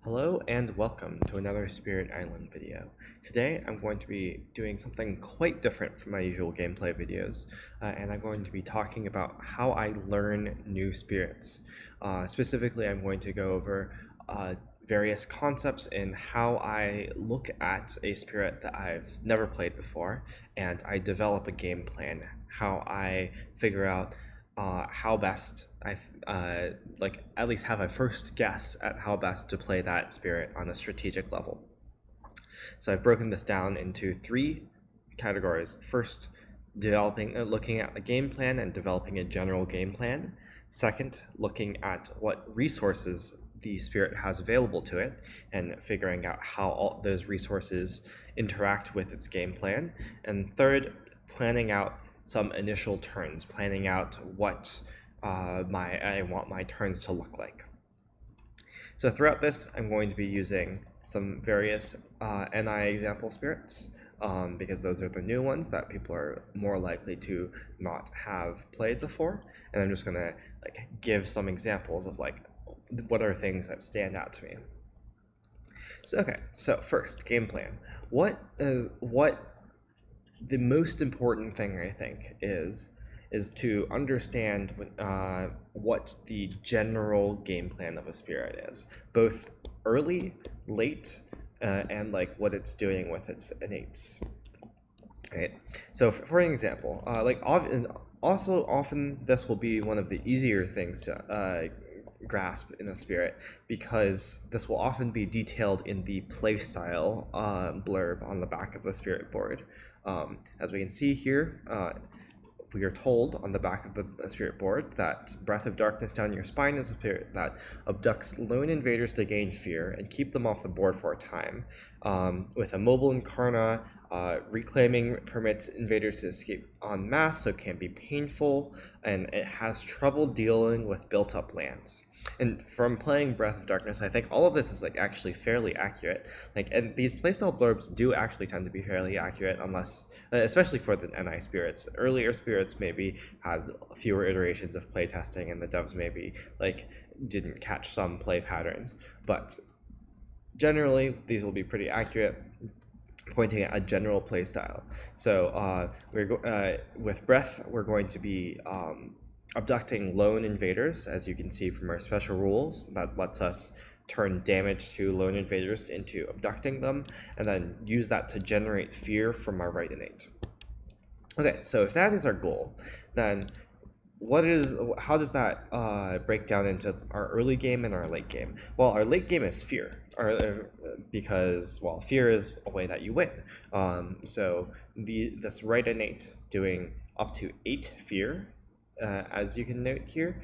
Hello and welcome to another Spirit Island video. Today I'm going to be doing something quite different from my usual gameplay videos, and I'm going to be talking about how I learn new spirits. Specifically, I'm going to go over various concepts in how I look at a spirit that I've never played before, and I develop a game plan, how I figure out how best like at least have a first guess at how best to play that spirit on a strategic level. So I've broken this down into three categories. First, looking at the game plan and developing a general game plan. Second, looking at what resources the spirit has available to it and figuring out how all those resources interact with its game plan. And third, planning out some initial turns, planning out what I want my turns to look like. So throughout this, I'm going to be using some various NI example spirits, because those are the new ones that people are more likely to not have played before. And I'm just gonna give some examples of what are things that stand out to me. So first, game plan. What the most important thing I think is to understand what the general game plan of a spirit is, both early, late, and what it's doing with its innates. Right. So for an example, often this will be one of the easier things to grasp in a spirit, because this will often be detailed in the playstyle blurb on the back of the spirit board. As we can see here, we are told on the back of the spirit board that Breath of Darkness down your spine is a spirit that abducts lone invaders to gain fear and keep them off the board for a time. With a mobile incarna, reclaiming permits invaders to escape en masse, so it can be painful, and it has trouble dealing with built-up lands. And from playing Breath of Darkness, I think all of this is actually fairly accurate. And these playstyle blurbs do actually tend to be fairly accurate, unless, especially for the NI spirits. Earlier spirits maybe had fewer iterations of playtesting, and the devs maybe didn't catch some play patterns. But generally, these will be pretty accurate, pointing at a general playstyle. So with Breath, we're going to be abducting lone invaders, as you can see from our special rules. That lets us turn damage to lone invaders into abducting them, and then use that to generate fear from our right innate. Okay, so if that is our goal, then how does that break down into our early game and our late game? Well, our late game is fear, because fear is a way that you win. So this right innate doing up to 8 fear, as you can note here,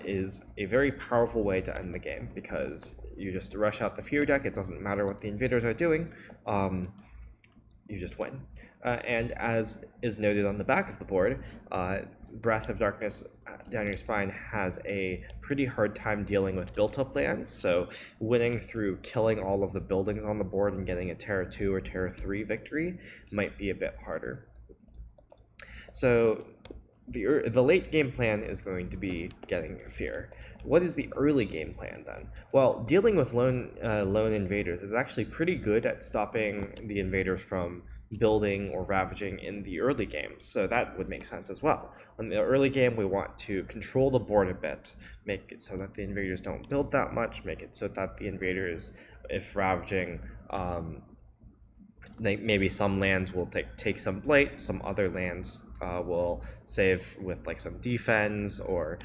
is a very powerful way to end the game, because you just rush out the fear deck. It doesn't matter what the invaders are doing. You just win. And as is noted on the back of the board, Breath of Darkness down your spine has a pretty hard time dealing with built-up lands, so winning through killing all of the buildings on the board and getting a Terra 2 or Terra 3 victory might be a bit harder. So the late game plan is going to be getting fear. What is the early game plan then? Well, dealing with lone invaders is actually pretty good at stopping the invaders from building or ravaging in the early game, so that would make sense as well. In the early game, we want to control the board a bit, make it so that the invaders don't build that much, make it so that the invaders, if ravaging, maybe some lands will take some blight, some other lands will save with some defense, or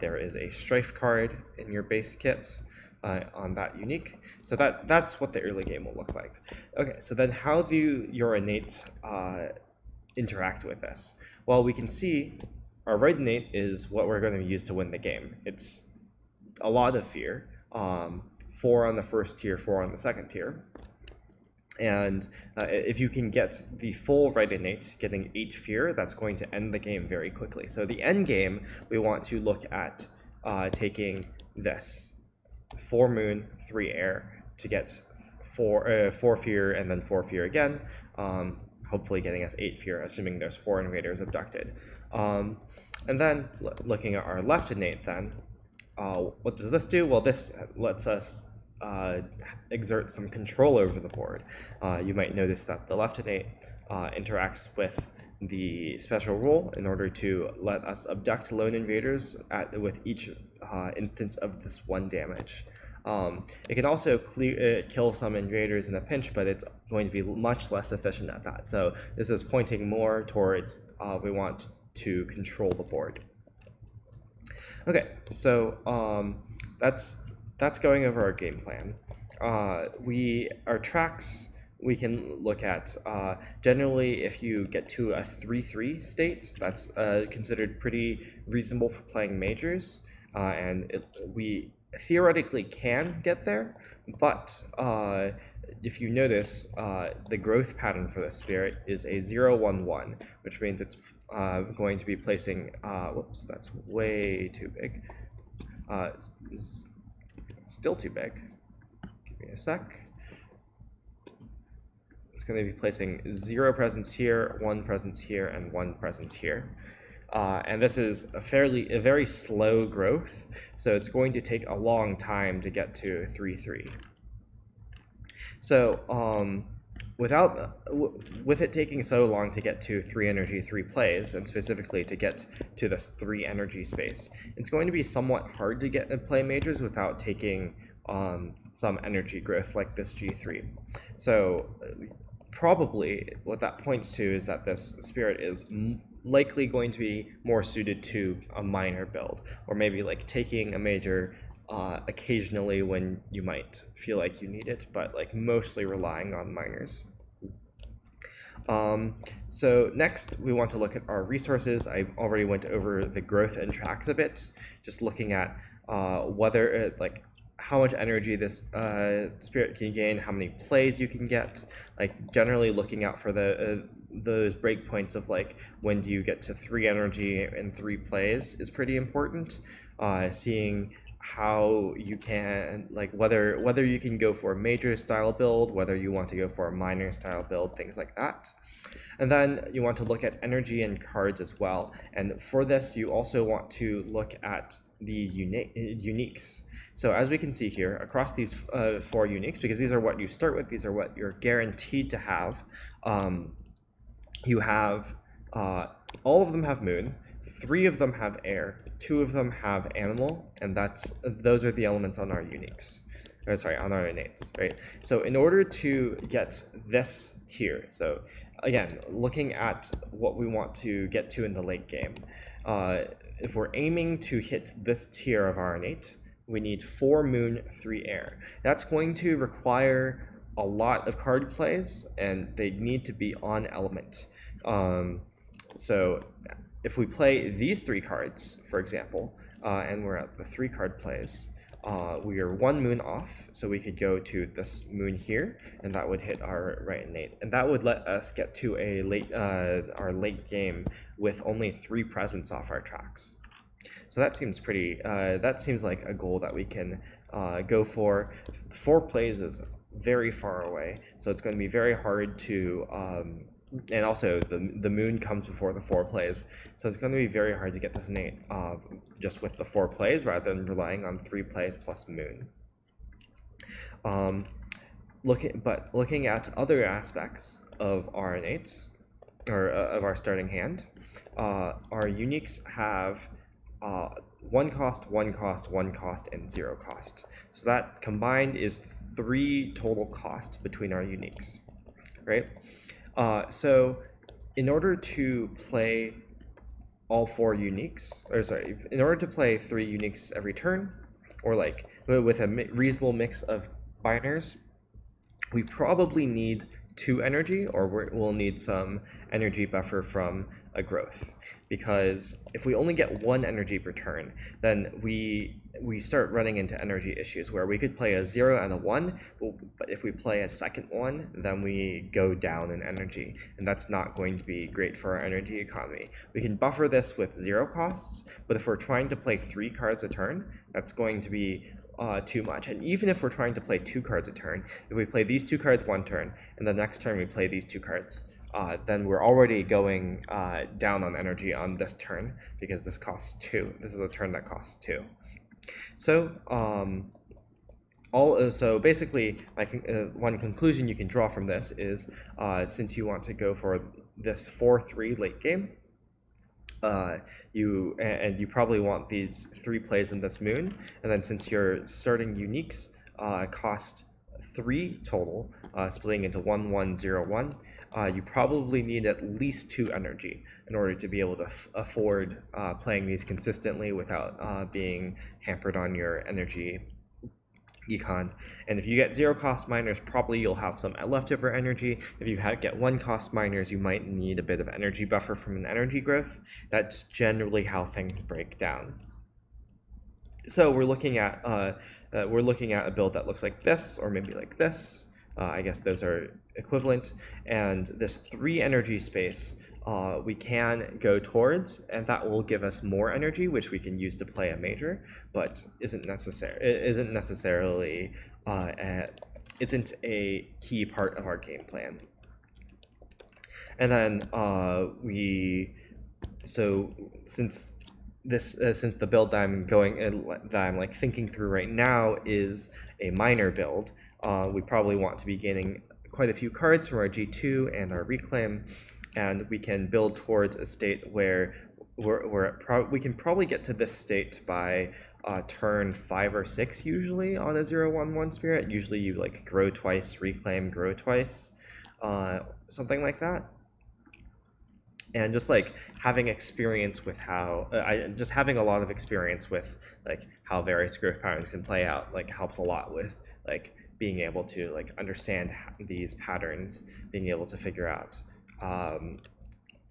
there is a strife card in your base kit on that unique. So that's what the early game will look like. Okay, so then how do your innates interact with this? Well, we can see our right innate is what we're going to use to win the game. It's a lot of fear, 4 on the first tier, 4 on the second tier. And if you can get the full right innate, getting 8 fear, that's going to end the game very quickly. So the end game, we want to look at taking this 4 moon, 3 air to get 4 fear and then 4 fear again, hopefully getting us 8 fear, assuming there's 4 invaders abducted. And then looking at our left innate then, what does this do? Well, this lets us exert some control over the board. You might notice that the left innate interacts with the special rule in order to let us abduct lone invaders with each instance of this 1 damage. It can also kill some invaders in a pinch, but it's going to be much less efficient at that. So this is pointing more towards we want to control the board. Okay, so that's going over our game plan. Our tracks we can look at. Generally, if you get to a 3-3 state, that's considered pretty reasonable for playing majors, and we theoretically can get there, but if you notice, the growth pattern for the spirit is a 0-1-1, which means it's going to be placing, whoops, that's way too big. It's still too big. Give me a sec. It's going to be placing 0 presence here, 1 presence here, and 1 presence here. And this is a very slow growth, so it's going to take a long time to get to 3-3. So with it taking so long to get to 3 energy, 3 plays, and specifically to get to this 3 energy space, it's going to be somewhat hard to get and play majors without taking some energy growth like this G3. So probably what that points to is that this spirit is likely going to be more suited to a minor build, or maybe like taking a major occasionally when you might feel like you need it, but like mostly relying on minors. So next we want to look at our resources. I already went over the growth and tracks a bit, just looking at whether like how much energy this spirit can gain, how many plays you can get, like generally looking out for those breakpoints of like when do you get to 3 energy and 3 plays is pretty important. Seeing how you can, like whether you can go for a major style build, whether you want to go for a minor style build, things like that. And then you want to look at energy and cards as well. And for this, you also want to look at the uniques. So as we can see here, across these 4 uniques, because these are what you start with, these are what you're guaranteed to have, you have, all of them have moon, 3 of them have air, 2 of them have animal, and those are the elements on our uniques. Or sorry, on our innates, right? So in order to get this tier, so again, looking at what we want to get to in the late game, if we're aiming to hit this tier of our innate, we need 4 moon, 3 air. That's going to require a lot of card plays, and they need to be on element. So if we play these 3 cards, for example, and we're at the 3 card plays, we are 1 moon off, so we could go to this moon here, and that would hit our right innate, and that would let us get to a our late game with only 3 presence off our tracks. So that seems pretty. That seems like a goal that we can go for. 4 plays is very far away, so it's going to be very hard to. And also, the moon comes before the 4 plays, so it's going to be very hard to get this innate just with the 4 plays rather than relying on 3 plays plus moon. Looking at other aspects of our innates, or of our starting hand, our uniques have 1 cost, 1 cost, 1 cost, and 0 cost. So that combined is 3 total cost between our uniques, right? So in order to play all 4 uniques, or sorry, in order to play 3 uniques every turn, or like with a reasonable mix of biners, we probably need 2 energy, or we'll need some energy buffer from a growth. Because if we only get 1 energy per turn, then we start running into energy issues where we could play a 0 and a 1, but if we play a second one, then we go down in energy, and that's not going to be great for our energy economy. We can buffer this with 0 costs, but if we're trying to play 3 cards a turn, that's going to be too much. And even if we're trying to play 2 cards a turn, if we play these 2 cards one turn, and the next turn we play these 2 cards, then we're already going down on energy on this turn, because this costs 2. This is a turn that costs 2. So So basically, one conclusion you can draw from this is, since you want to go for this 4-3 late game, you probably want these 3 plays in this moon, and then since your starting uniques cost 3 total, splitting into 1-1-0-1, you probably need at least 2 energy in order to be able to afford playing these consistently without being hampered on your energy econ. And if you get 0 cost miners, probably you'll have some leftover energy. If you get 1 cost miners, you might need a bit of energy buffer from an energy growth. That's generally how things break down. So we're looking at a build that looks like this, or maybe like this. I guess those are equivalent. And this 3 energy space we can go towards, and that will give us more energy, which we can use to play a major, but isn't necessarily isn't a key part of our game plan. And then since the build that I'm like thinking through right now is a minor build, we probably want to be gaining quite a few cards from our G2 and our reclaim, and we can build towards a state where we can probably get to this state by turn 5 or 6 usually on a 0-1-1 spirit. Usually you like grow twice, reclaim, grow twice, something like that. And just like having experience with how just having a lot of experience with like how various growth patterns can play out like helps a lot with like being able to like understand these patterns, being able to figure out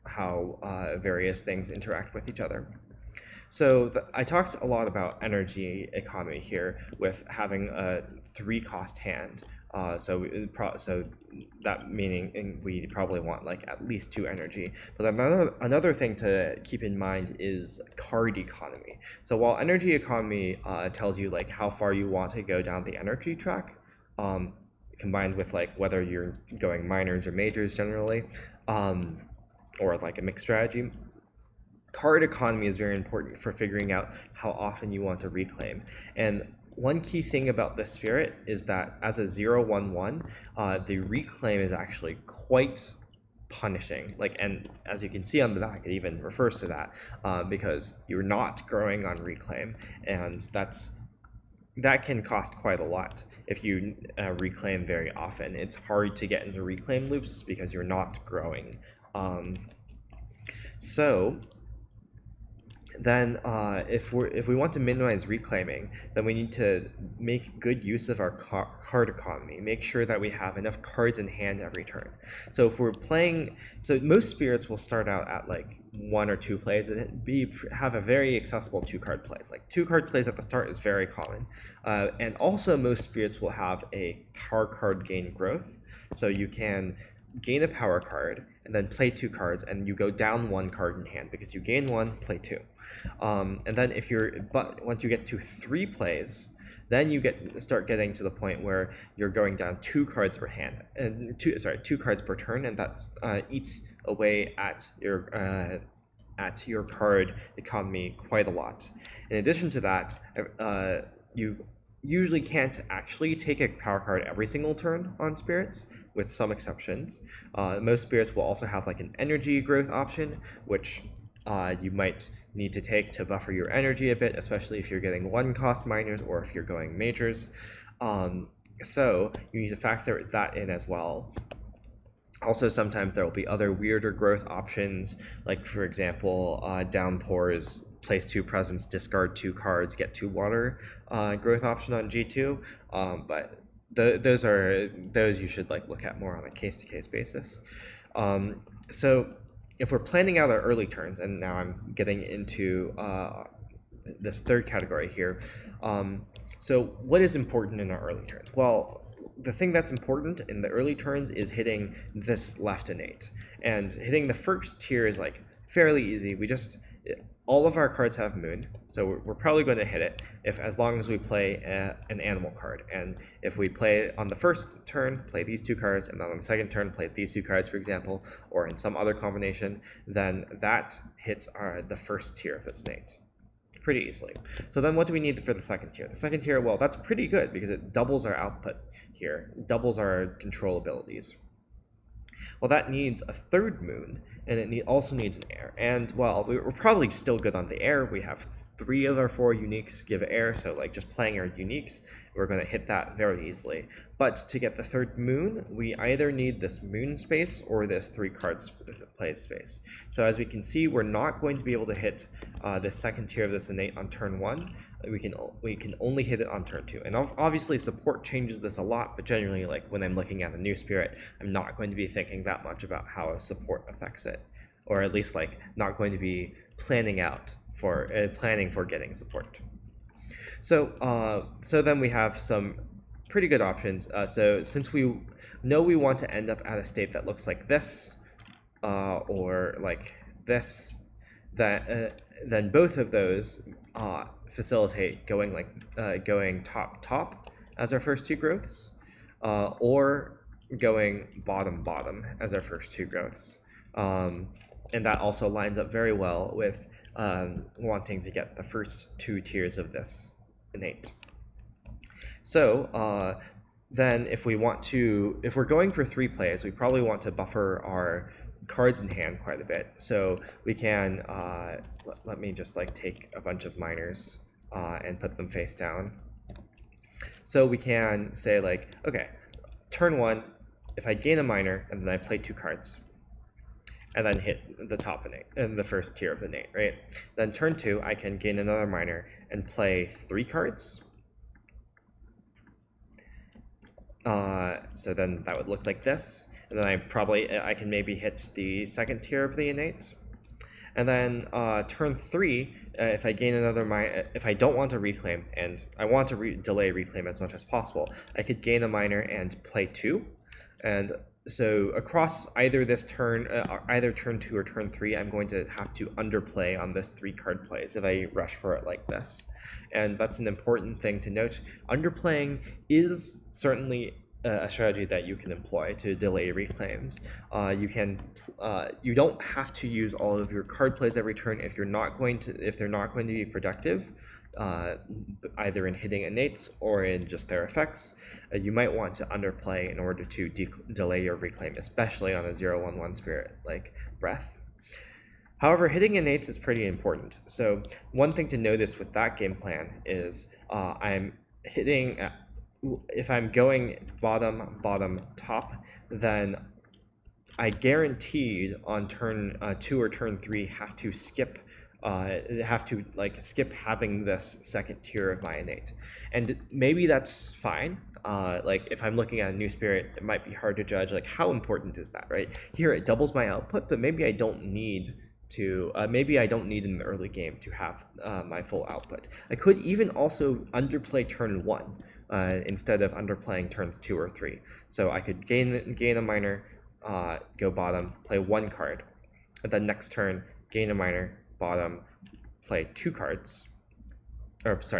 how various things interact with each other. So I talked a lot about energy economy here with having a 3 cost hand. So that meaning we probably want like at least 2 energy. But another thing to keep in mind is card economy. So while energy economy tells you like how far you want to go down the energy track, combined with like whether you're going minors or majors generally, or like a mixed strategy, card economy is very important for figuring out how often you want to reclaim. And one key thing about this spirit is that as a 0-1-1, the reclaim is actually quite punishing. Like, and as you can see on the back, it even refers to that, because you're not growing on reclaim, and that can cost quite a lot if you reclaim very often. It's hard to get into reclaim loops because you're not growing. So then if we want to minimize reclaiming, then we need to make good use of our card economy. Make sure that we have enough cards in hand every turn. So if we're playing, so most spirits will start out at like 1 or 2 plays and have a very accessible 2 card plays. Like 2 card plays at the start is very common. And also most spirits will have a power card gain growth. So you can gain a power card and then play 2 cards, and you go down 1 card in hand because you gain 1, play 2. And then once you get to 3 plays, then you start getting to the point where you're going down 2 cards per hand, and 2 cards per turn, and that eats away at your card economy quite a lot. In addition to that, you usually can't actually take a power card every single turn on spirits, with some exceptions. Most spirits will also have like an energy growth option, which you might need to take to buffer your energy a bit, especially if you're getting 1 cost minors or if you're going majors. So you need to factor that in as well. Also, sometimes there will be other weirder growth options, like for example, Downpour's place 2 presence, discard 2 cards, get 2 water growth option on G2. But those you should like look at more on a case-to-case basis. So if we're planning out our early turns, and now I'm getting into this third category here. So what is important in our early turns? Well, the thing that's important in the early turns is hitting this left innate, and hitting the first tier is like fairly easy. All of our cards have moon, so we're probably going to hit it as long as we play an animal card. And if we play on the first turn, play these 2 cards, and then on the second turn, play these 2 cards, for example, or in some other combination, then that hits the first tier of this innate. pretty easily. So then what do we need for the second tier? The second tier, well, that's pretty good because it doubles our output here, doubles our control abilities. Well, that needs a third moon, and it also needs an air. And, well, we're probably still good on the air. We have 3 of our 4 uniques give air, so like just playing our uniques, we're going to hit that very easily. But to get the third moon, we either need this moon space or this 3 cards play space. So as we can see, we're not going to be able to hit the second tier of this innate on turn 1. We can only hit it on turn 2. And obviously support changes this a lot, but generally, like when I'm looking at a new spirit, I'm not going to be thinking that much about how support affects it, or at least like not going to be planning for getting support. So then we have some pretty good options. So since we know we want to end up at a state that looks like this, or like this, then both of those facilitate going top as our first 2 growths, or going bottom as our first 2 growths. And that also lines up very well with wanting to get the first 2 tiers of this innate. So then if we're going for 3 plays, we probably want to buffer our cards in hand quite a bit. So we can, let me just like take a bunch of minors and put them face down. So we can say like, okay, turn 1, if I gain a minor and then I play 2 cards, and then hit the top innate, and the first tier of the innate, right? Then turn 2, I can gain another minor and play 3 cards. So then that would look like this. And then I can maybe hit the second tier of the innate. And then turn 3, if I gain another minor, if I don't want to reclaim, and I want to delay reclaim as much as possible, I could gain a minor and play 2. And so across either this turn, either turn 2 or turn 3, I'm going to have to underplay on this 3 card plays if I rush for it like this. And that's an important thing to note. Underplaying is certainly a strategy that you can employ to delay reclaims. You don't have to use all of your card plays every turn if they're not going to be productive, either in hitting innates or in just their effects. You might want to underplay in order to delay your reclaim, especially on a 0/1/1 spirit like Breath. However, hitting innates is pretty important. So one thing to notice with that game plan is if I'm going bottom, top, then I guaranteed on turn 2 or turn 3 have to skip having this second tier of my innate. And maybe that's fine. Like if I'm looking at a new spirit, it might be hard to judge like how important is that, right? Here it doubles my output, but maybe I don't need in the early game to have my full output. I could even also underplay turn 1 instead of underplaying turns 2 or 3. So I could gain a minor, go bottom, play 1 card, and then next turn gain a minor, bottom, play 2 cards,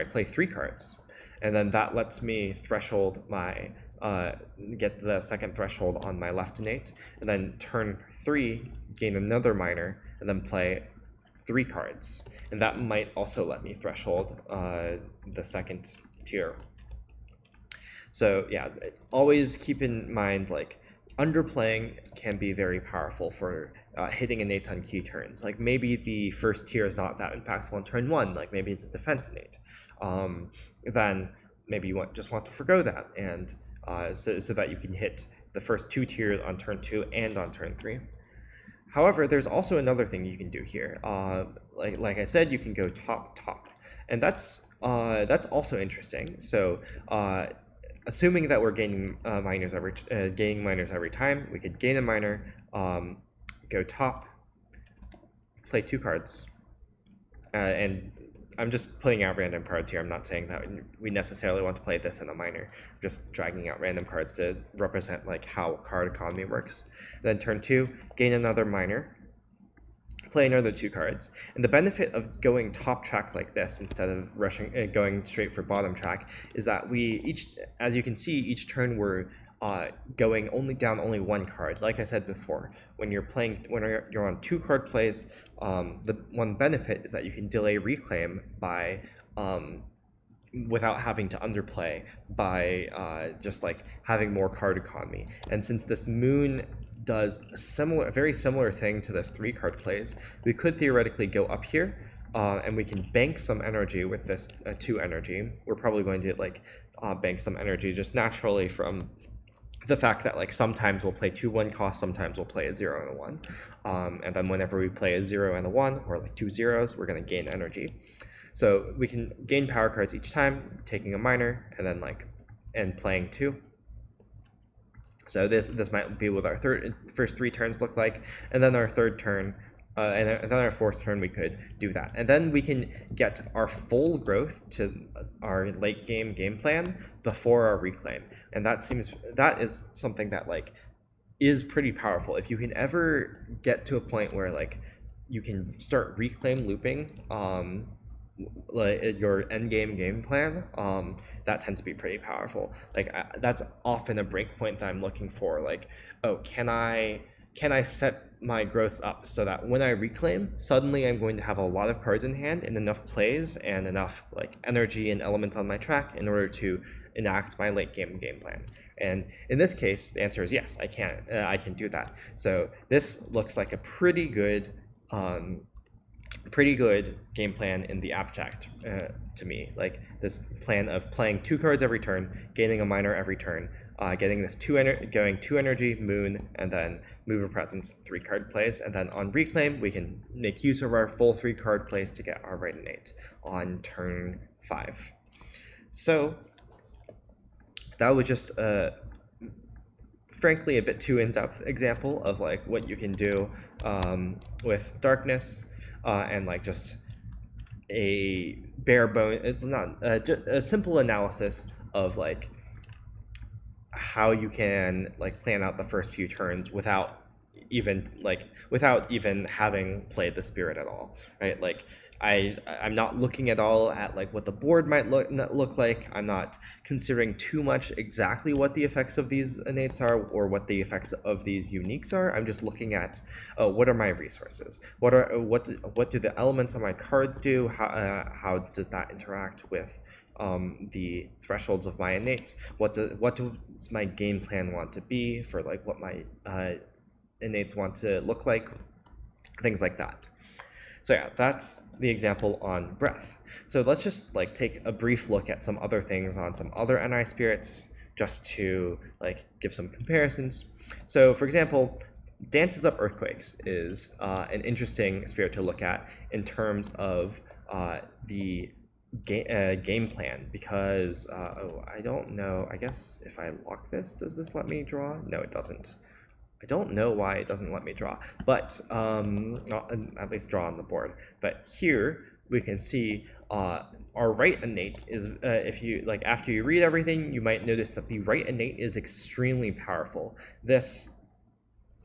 play 3 cards, and then that lets me threshold my get the second threshold on my left innate, and then turn 3 gain another minor, and then play 3 cards, and that might also let me threshold the second tier. So yeah, always keep in mind like underplaying can be very powerful for hitting innates on key turns. Like maybe the first tier is not that impactful on turn 1, like maybe it's a defense innate. Then maybe you just want to forgo that, and so that you can hit the first 2 tiers on turn 2 and on turn 3. However, there's also another thing you can do here. Like I said, you can go top, and that's also interesting. So assuming that we're gaining minors every time, we could gain a minor, go top, play 2 cards, and I'm just putting out random cards here. I'm not saying that we necessarily want to play this in a minor. I'm just dragging out random cards to represent like how card economy works. Then turn 2, gain another minor, play another 2 cards. And the benefit of going top track like this instead of going straight for bottom track is that as you can see, each turn we're going only one card. Like I said before, when you're on 2 card plays, the one benefit is that you can delay reclaim by without having to underplay by just like having more card economy. And since this moon does a very similar thing to this 3 card plays, we could theoretically go up here and we can bank some energy with this 2 energy. We're probably going to like bank some energy just naturally from the fact that like sometimes we'll play 2/1 cost, sometimes we'll play a 0 and a 1, and then whenever we play a 0 and a 1 or like 2 zeros, we're going to gain energy. So we can gain power cards each time, taking a minor and then and playing 2. So this might be what our first 3 turns look like, and then our 3rd turn, and then our 4th turn we could do that, and then we can get our full growth to our late game plan before our reclaim, and that is something that like is pretty powerful. If you can ever get to a point where like you can start reclaim looping like your end game plan, that tends to be pretty powerful. Like that's often a breakpoint that I'm looking for. Like, oh, can I set my growth up so that when I reclaim, suddenly I'm going to have a lot of cards in hand and enough plays and enough like energy and elements on my track in order to enact my late game plan. And in this case, the answer is yes, I can do that. So this looks like a pretty good game plan in the abstract to me. Like this plan of playing 2 cards every turn, gaining a minor every turn, getting this going 2 energy, moon, and then move a presence, 3-card plays, and then on reclaim we can make use of our full 3-card plays to get our right innate on turn 5. So that was just frankly a bit too in-depth example of like what you can do with darkness, and like just a bare bone, it's not just a simple analysis of like how you can like plan out the first few turns without even having played the spirit at all, right? Like I'm not looking at all at like what the board might look like. I'm not considering too much exactly what the effects of these innates are or what the effects of these uniques are. I'm just looking at what are my resources? What do the elements on my cards do? How does that interact with the thresholds of my innates? What does my game plan want to be for like what my innates want to look like? Things like that. So yeah, that's the example on breath. So let's just like take a brief look at some other things on some other NI spirits just to like give some comparisons. So for example, Dances Up Earthquakes is an interesting spirit to look at in terms of the game plan, because I don't know, I guess if I lock this, does this let me draw? No, it doesn't. I don't know why it doesn't let me draw, but at least draw on the board. But here we can see our right innate is, if you like, after you read everything, you might notice that the right innate is extremely powerful. This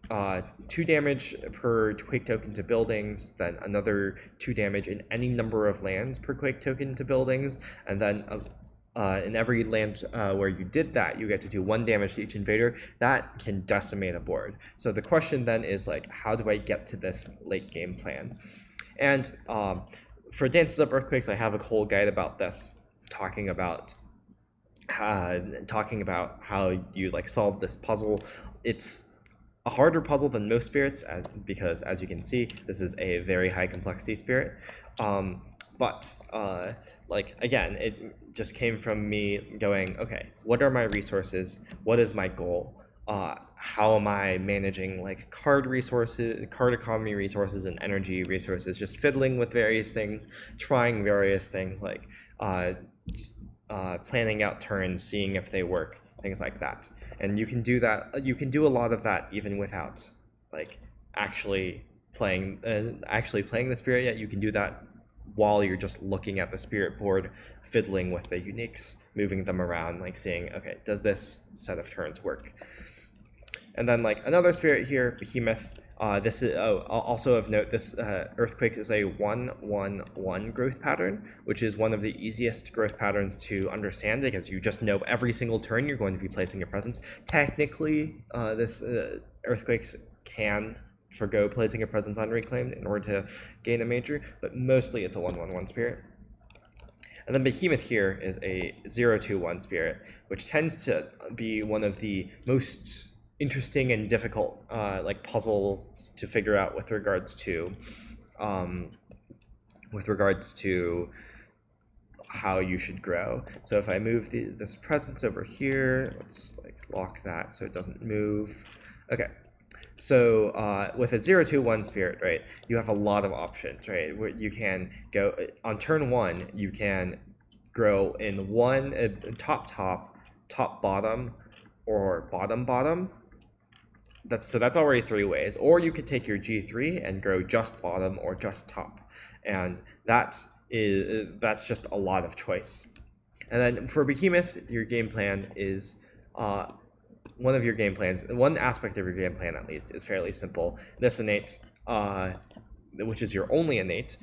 2 damage per Quake token to buildings, then another 2 damage in any number of lands per Quake token to buildings, and then in every land where you did that, you get to do 1 damage to each invader. That can decimate a board. So the question then is like, how do I get to this late game plan? And for Dances Up Earthquakes, I have a whole guide about this, talking about how you like solve this puzzle. It's a harder puzzle than most spirits, because as you can see, this is a very high complexity spirit. But like again, it just came from me going, okay, what are my resources? What is my goal? How am I managing like card resources, card economy resources, and energy resources? Just fiddling with various things, trying various things, like just planning out turns, seeing if they work, things like that. And you can do that. You can do a lot of that even without like actually playing the spirit yet. You can do that while you're just looking at the spirit board, fiddling with the uniques, moving them around, like seeing, okay, does this set of turns work? And then like another spirit here, Behemoth. This is also of note. This Earthquake is a 1/1/1 growth pattern, which is one of the easiest growth patterns to understand because you just know every single turn you're going to be placing a presence. Technically, this Earthquakes can forgo placing a presence on Reclaimed in order to gain a major, but mostly it's a 1/1/1 spirit. And then Behemoth here is a 0/2/1 spirit, which tends to be one of the most interesting and difficult like puzzles to figure out with regards to how you should grow. So if I move this presence over here, let's like lock that so it doesn't move. Okay. So with a 0/2/1 spirit, right, you have a lot of options, right? Where you can go on turn 1, you can grow in one top bottom, or bottom. That's already 3 ways. Or you could take your G3 and grow just bottom or just top, and that's just a lot of choice. And then for Behemoth, your game plan is one aspect of your game plan at least is fairly simple. This innate, which is your only innate,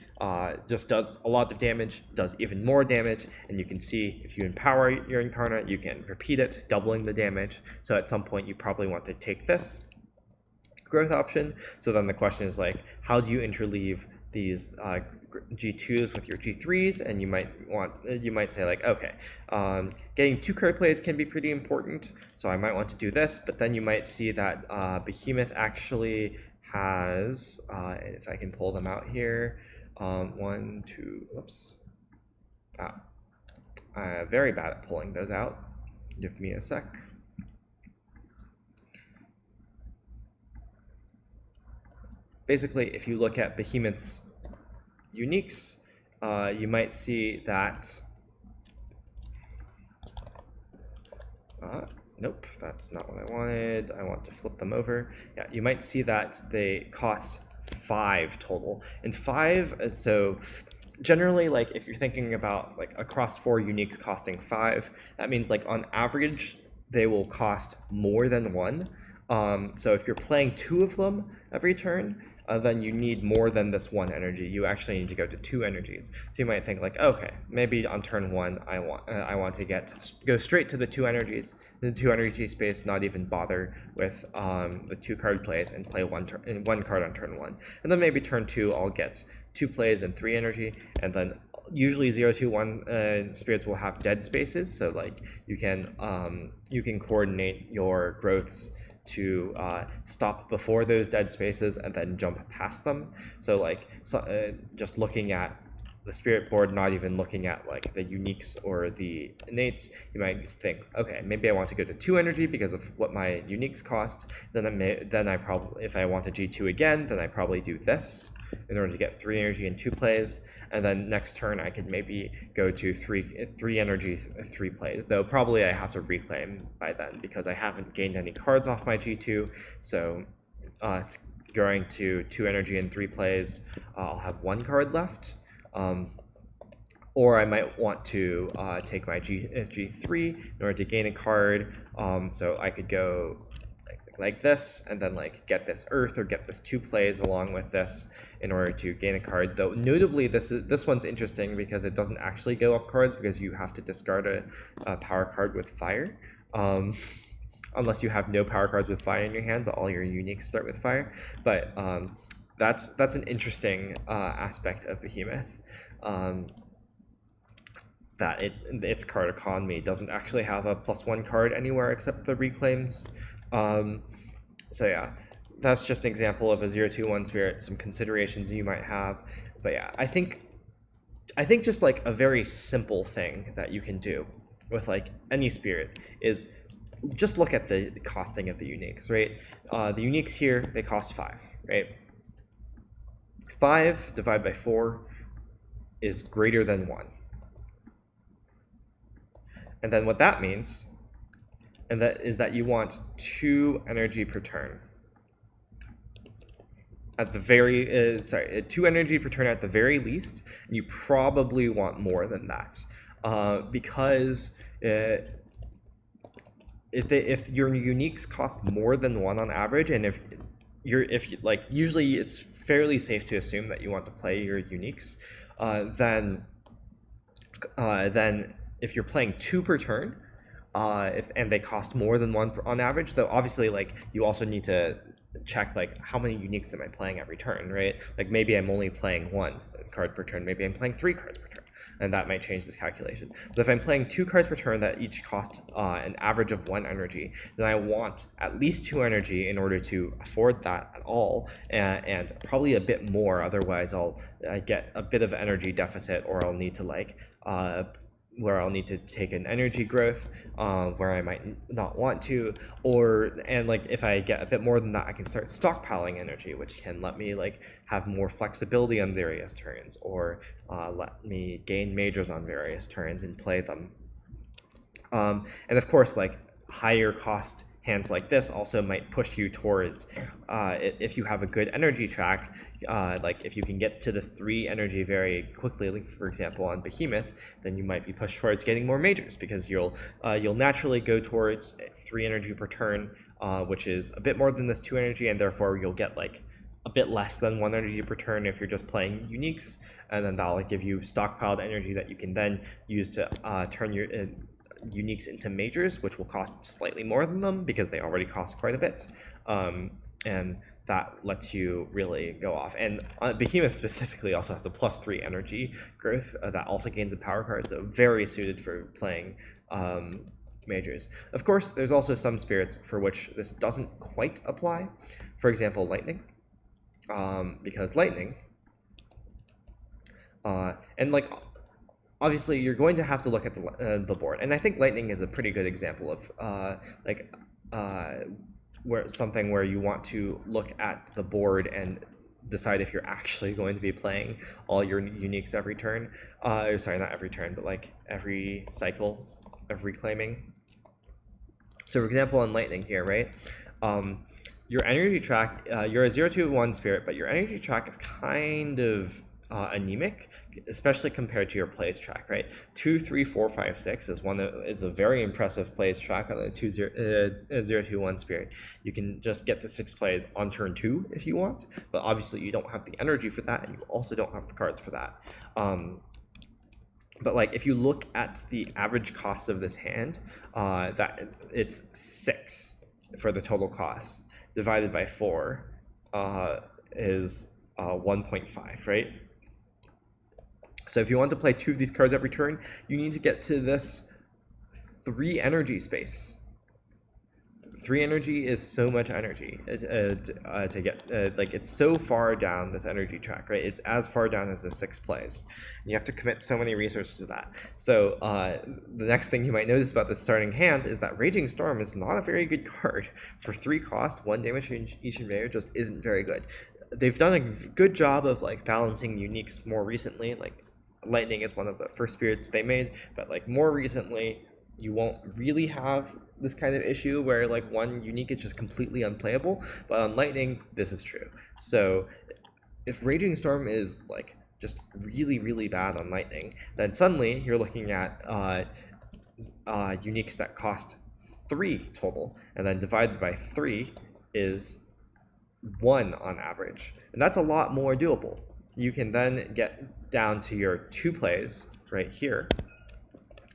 just does a lot of damage, does even more damage, and you can see if you empower your Incarnate, you can repeat it, doubling the damage. So at some point you probably want to take this growth option. So then the question is like, how do you interleave these G2s with your G3s? And you might say like, okay, getting 2 card plays can be pretty important, so I might want to do this. But then you might see that Behemoth actually has, and if I can pull them out here, 1, 2, oops, I'm very bad at pulling those out. Give me a sec. Basically, if you look at Behemoth's uniques, you might see that nope, that's not what I wanted. I want to flip them over. Yeah, you might see that they cost 5 total. And 5, so generally, like if you're thinking about like across 4 uniques costing 5, that means like on average they will cost more than 1. So if you're playing 2 of them every turn, then you need more than this 1 energy. You actually need to go to 2 energies. So you might think like, okay, maybe on turn 1 I want to go straight to the 2 energies, the 2 energy space, not even bother with the 2 card plays, and play one card on turn 1. And then maybe turn 2 I'll get 2 plays and 3 energy, and then usually 0/2/1 spirits will have dead spaces, so like you can coordinate your growths to stop before those dead spaces and then jump past them. So like just looking at the spirit board, not even looking at like the uniques or the innates, you might think, okay, maybe I want to go to 2 energy because of what my uniques cost. Then I probably, if I want a G2 again, then I probably do this in order to get 3 energy and 2 plays, and then next turn I could maybe go to 3 energy, 3 plays, though probably I have to reclaim by then because I haven't gained any cards off my G2. So going to 2 energy and 3 plays, I'll have 1 card left. Or I might want to take my G3 in order to gain a card. So I could go like this, and then like get this earth or get this 2 plays along with this in order to gain a card. Though notably, this one's interesting because it doesn't actually go up cards because you have to discard a power card with fire, unless you have no power cards with fire in your hand, but all your uniques start with fire. But that's an interesting aspect of Behemoth. That its card economy doesn't actually have a +1 card anywhere except the reclaims. So yeah, that's just an example of a 0/2/1 spirit, some considerations you might have. But yeah, I think just like a very simple thing that you can do with like any spirit is just look at the costing of the uniques, right? The uniques here, they cost 5, right? 5 divided by 4 is greater than 1. And then what that means, and that is that you want 2 energy per turn. At the very 2 energy per turn at the very least. And you probably want more than that, because if your uniques cost more than one on average, and if you, like, usually it's fairly safe to assume that you want to play your uniques, then if you're playing two per turn, and they cost more than one on average, though obviously like you also need to check like how many uniques am I playing every turn, right? Like maybe I'm only playing one card per turn, maybe I'm playing 3 cards per turn, and that might change this calculation. But if I'm playing 2 cards per turn that each cost an average of 1 energy, then I want at least 2 energy in order to afford that at all, and probably a bit more, otherwise I get a bit of energy deficit, or I'll need to like where I'll need to take an energy growth where I might not want to, and like if I get a bit more than that, I can start stockpiling energy, which can let me like have more flexibility on various turns, or let me gain majors on various turns and play them. And of course, like higher cost hands like this also might push you towards, if you have a good energy track, like if you can get to this 3 energy very quickly, like for example on Behemoth, then you might be pushed towards getting more majors, because you'll naturally go towards 3 energy per turn, which is a bit more than this 2 energy, and therefore you'll get like a bit less than 1 energy per turn if you're just playing uniques, and then that'll give you stockpiled energy that you can then use to turn your uniques into majors, which will cost slightly more than them because they already cost quite a bit, and that lets you really go off. And Behemoth specifically also has a +3 energy growth that also gains a power card, so very suited for playing majors. Of course, there's also some spirits for which this doesn't quite apply. For example, lightning, because lightning, and like obviously you're going to have to look at the board, and I think lightning is a pretty good example of where you want to look at the board and decide if you're actually going to be playing all your uniques every turn. Sorry, not every turn, but like every cycle of reclaiming. So for example, on lightning here, right? Your energy track, you're a 0-1 spirit, but your energy track is kind of anemic, especially compared to your plays track, right? 2, 3, 4, 5, 6 is a very impressive plays track on a 0-1 spirit. You can just get to 6 plays on turn 2 if you want, but obviously you don't have the energy for that, and you also don't have the cards for that. But like if you look at the average cost of this hand, that it's 6 for the total cost, divided by 4 is 1.5, right? So if you want to play 2 of these cards every turn, you need to get to this 3 energy space. 3 energy is so much energy to get, like it's so far down this energy track, right? It's as far down as the 6 plays. You have to commit so many resources to that. So the next thing you might notice about this starting hand is that Raging Storm is not a very good card. For 3 cost, 1 damage to each invader just isn't very good. They've done a good job of like balancing uniques more recently, like lightning is one of the first spirits they made, but like more recently you won't really have this kind of issue where like one unique is just completely unplayable, but on lightning this is true. So if Raging Storm is like just really, really bad on lightning, then suddenly you're looking at uniques that cost 3 total, and then divided by 3 is 1 on average, and that's a lot more doable. You can then get down to your 2 plays right here.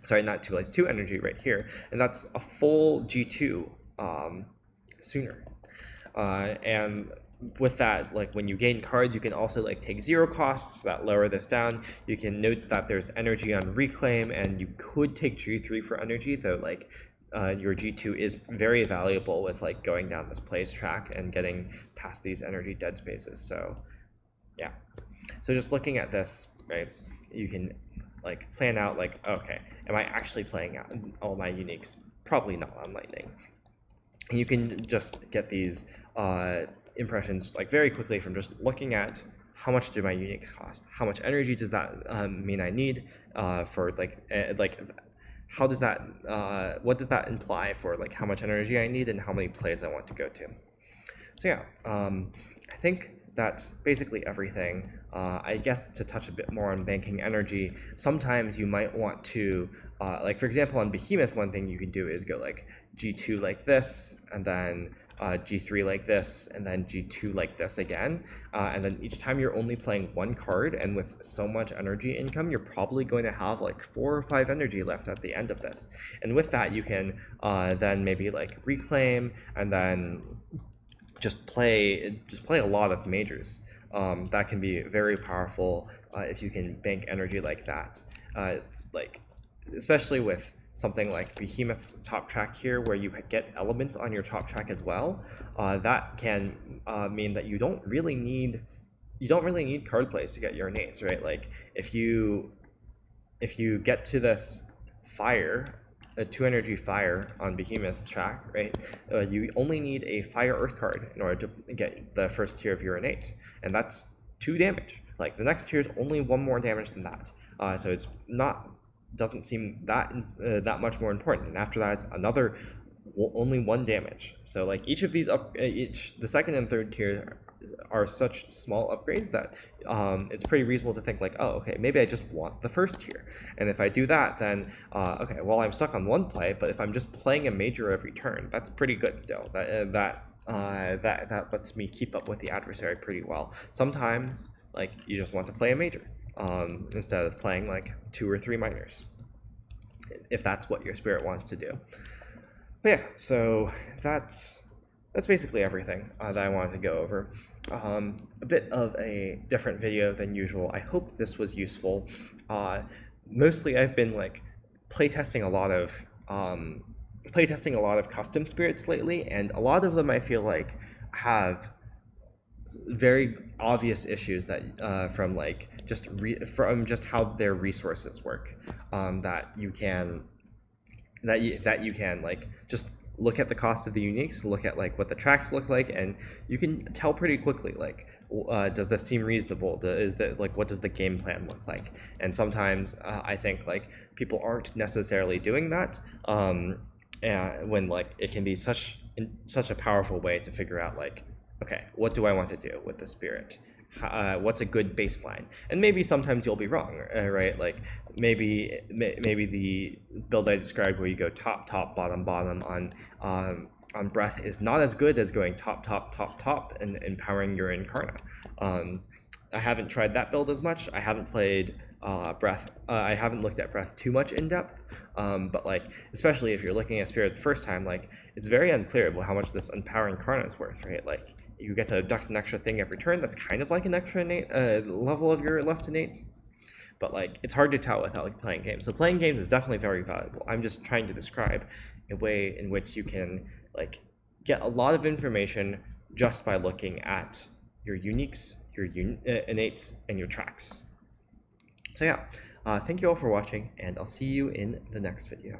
Sorry, not 2 plays, 2 energy right here, and that's a full G2 sooner. And with that, like when you gain cards, you can also like take 0 costs that lower this down. You can note that there's energy on reclaim, and you could take G3 for energy, though like your G2 is very valuable with like going down this plays track and getting past these energy dead spaces. So yeah, so just looking at this, right, you can like plan out like, okay, am I actually playing out all my uniques? Probably not on lightning. And you can just get these impressions like very quickly from just looking at how much do my uniques cost, how much energy does that mean I need for like how does that what does that imply for like how much energy I need and how many plays I want to go to. So yeah, I think that's basically everything. I guess to touch a bit more on banking energy, sometimes you might want to, like for example, on Behemoth, one thing you can do is go like G2 like this, and then G3 like this, and then G2 like this again. And then each time you're only playing one card, and with so much energy income, you're probably going to have like 4 or 5 energy left at the end of this. And with that, you can then maybe like reclaim, and then just play a lot of majors. That can be very powerful if you can bank energy like that. Like especially with something like Behemoth's top track here, where you get elements on your top track as well. That can mean that you don't really need card plays to get your innates, right? Like if you get to this fire, a 2 energy fire on Behemoth's track, right? You only need a fire earth card in order to get the first tier of your innate, and that's 2 damage. Like the next tier is only 1 more damage than that, so it's not doesn't seem that much more important. And after that, it's another only 1 damage. So like each of these the second and third tier are such small upgrades that it's pretty reasonable to think like, oh, okay, maybe I just want the first tier. And if I do that, then okay, well, I'm stuck on 1 play, but if I'm just playing a major every turn, that's pretty good still. That lets me keep up with the adversary pretty well. Sometimes like you just want to play a major instead of playing like 2 or 3 minors, if that's what your spirit wants to do. But yeah, so that's basically everything that I wanted to go over. A bit of a different video than usual. I hope this was useful. Mostly I've been like playtesting a lot of custom spirits lately, and a lot of them I feel like have very obvious issues that from just how their resources work, that you can like just look at the cost of the uniques, look at like what the tracks look like, and you can tell pretty quickly like does this seem reasonable, is that like what does the game plan look like. And sometimes I think like people aren't necessarily doing that, when like it can be such a powerful way to figure out like, okay, what do I want to do with the spirit? What's a good baseline? And maybe sometimes you'll be wrong, right? Like maybe the build I described where you go top, bottom on breath is not as good as going top and empowering your Incarna. I haven't tried that build as much. I haven't played breath. I haven't looked at breath too much in depth, but like especially if you're looking at spirit the first time, like it's very unclear how much this empowering Karna is worth, right? Like you get to abduct an extra thing every turn. That's kind of like an extra innate level of your left innate, but like it's hard to tell without like playing games. So playing games is definitely very valuable. I'm just trying to describe a way in which you can like get a lot of information just by looking at your uniques, your innates, and your tracks. So yeah, thank you all for watching, and I'll see you in the next video.